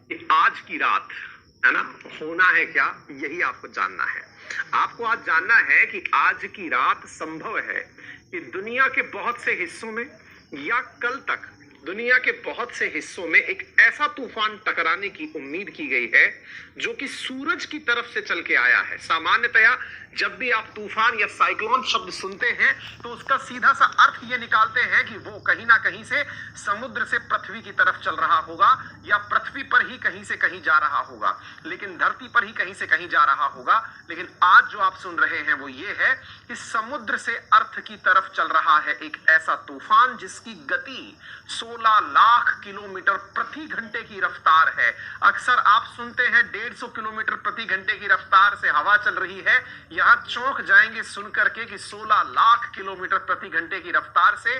कि आज की रात, है ना, होना है क्या, यही आपको जानना है। आपको आज जानना है कि आज की रात संभव है कि दुनिया के बहुत से हिस्सों में या कल तक दुनिया के बहुत से हिस्सों में एक ऐसा तूफान टकराने की उम्मीद की गई है जो कि सूरज की तरफ से चल के आया है। सामान्यतया जब भी आप तूफान या साइक्लोन शब्द सुनते हैं तो उसका सीधा सा अर्थ ये निकालते हैं कि वो कहीं ना कहीं से समुद्र से पृथ्वी की तरफ चल रहा होगा या पृथ्वी पर ही कहीं से कहीं जा रहा होगा, लेकिन धरती पर ही कहीं से कहीं जा रहा होगा। लेकिन आज जो आप सुन रहे हैं वो ये है कि समुद्र से अर्थ की तरफ चल रहा है एक ऐसा तूफान जिसकी गति 16 लाख किलोमीटर प्रति घंटे की रफ्तार है। अक्सर आप सुनते हैं 150 किलोमीटर प्रति घंटे की रफ्तार से हवा चल रही है, यहां चौंक जाएंगे सुन करके कि 16 लाख किलोमीटर प्रति घंटे की रफ्तार से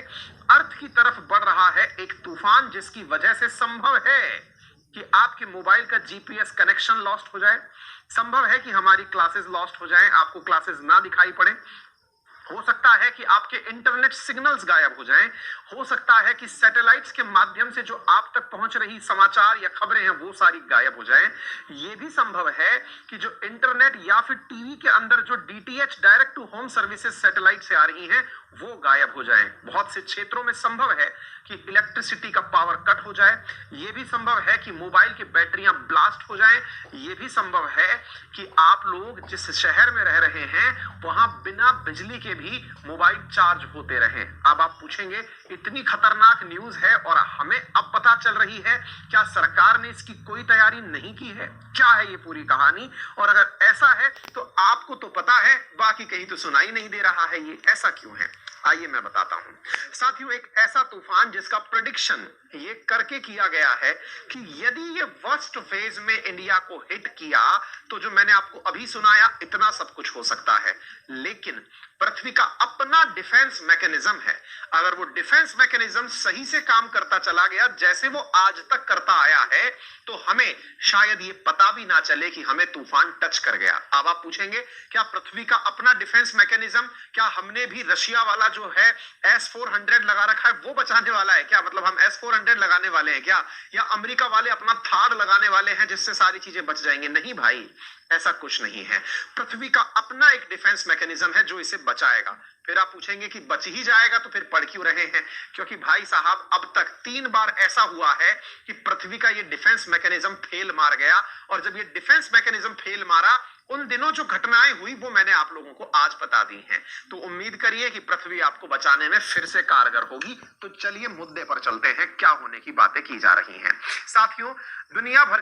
अर्थ की तरफ बढ़ रहा है एक तूफान, जिसकी वजह से संभव है कि आपके मोबाइल का जीपीएस कनेक्शन लॉस्ट हो जाए, संभव है कि हमारी क्लासेस लॉस्ट हो जाएं, आपको क्लासेस ना दिखाई पड़े, हो सकता है कि आपके इंटरनेट सिग्नल्स गायब हो जाएं, हो सकता है कि सैटेलाइट्स के माध्यम से जो आप तक पहुंच रही समाचार या खबरें हैं वो सारी गायब हो जाएं। यह भी संभव है कि जो इंटरनेट या फिर टीवी के अंदर जो DTH direct to home services satellite से आ रही हैं वो गायब हो जाएं। बहुत से क्षेत्रों में संभव है कि इलेक्ट्रिसिटी का पावर कट हो जाए। यह भी संभव है कि मोबाइल की बैटरियां ब्लास्ट हो जाएं। यह भी संभव है कि आप लोग जिस शहर में रह रहे हैं वहां बिना बिजली के भी मोबाइल चार्ज होते रहें। अब आप पूछेंगे इतनी खतरनाक न्यूज है और हमें अब पता चल रही है, क्या सरकार ने इसकी कोई तैयारी नहीं की है? क्या है ये पूरी कहानी? और अगर ऐसा है तो आपको तो पता है, बाकी कहीं तो सुनाई नहीं दे रहा है। ये ऐसा क्यों है? आइए मैं बताता हूं। साथियों, एक ऐसा तूफान जिसका प्रेडिक्शन ये करके किया गया है कि यदि ये वर्स्ट फेज में इंडिया को हिट किया तो जो मैंने आपको अभी सुनाया इतना सब कुछ हो सकता है, लेकिन पृथ्वी का अपना डिफेंस मैकेनिज्म है। अगर वो डिफेंस मैकेनिज्म सही से काम करता चला गया जैसे वो आज तक करता आया है तो हमें शायद ये पता भी ना चले कि हमें तूफान टच कर गया। अब आप पूछेंगे क्या पृथ्वी का अपना डिफेंस मैकेनिज्म, क्या हमने भी रशिया वाला जो है S-400 लगा रखा है वो बचाने वाला है क्या? मतलब हम S-400 लगाने वाले हैं क्या? या अमेरिका वाले अपना थार लगाने वाले हैं जिससे सारी चीजें बच जाएंगे? नहीं भाई, ऐसा कुछ नहीं है। पृथ्वी का अपना एक डिफेंस मैकेनिज्म है जो इसे बचाएगा। फिर आप पूछेंगे कि बच ही जाएगा तो फिर पढ़ क्यों रहे हैं? क्योंकि भाई साहब अब तक 3 बार ऐसा हुआ है कि पृथ्वी का ये डिफेंस मैकेनिज्म फेल मार गया, और जब ये डिफेंस मैकेनिज्म फेल मारा उन दिनों जो घटनाएं हुई वो मैंने आप लोगों को आज बता दी हैं। तो उम्मीद करिए कि पृथ्वी आपको बचाने में फिर से कारगर होगी। तो चलिए मुद्दे पर चलते हैं, क्या होने की बातें की जा रही हैं। साथियों, दुनिया भर